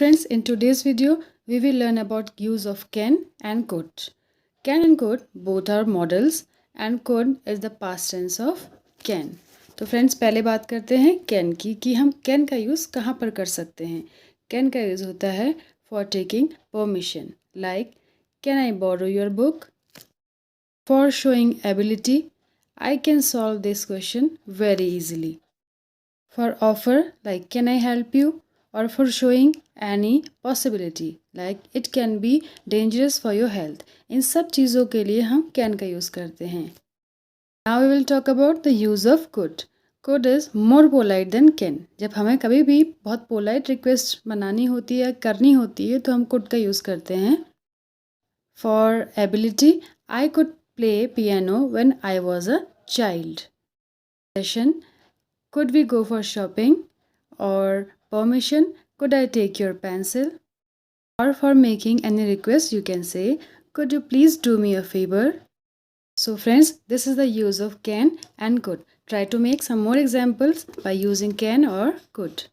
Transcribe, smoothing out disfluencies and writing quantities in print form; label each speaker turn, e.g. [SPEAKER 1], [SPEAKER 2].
[SPEAKER 1] Friends, in today's video, we will learn about use of can and could. Can and could both are modals and could is the past tense of can. तो friends पहले बात करते हैं can की कि हम can का use कहाँ पर कर सकते हैं. Can का यूज़ होता है for taking permission, like can I borrow your book? For showing ability, I can solve this question very easily. For offer, like can I help you? Or for showing any possibility, like it can be dangerous for your health. इन सब चीज़ों के लिए हम can का use करते हैं. Now we will talk about the use of could. Could is more polite than can. जब हमें कभी भी बहुत polite request बनानी होती है, करनी होती है, तो हम could का यूज़ करते हैं. For ability, I could play piano when I was a child. Session, could we go for shopping? Or permission, could I take your pencil? Or for making any request, you can say, could you please do me a favor? So friends, this is the use of can and could. Try to make some more examples by using can or could.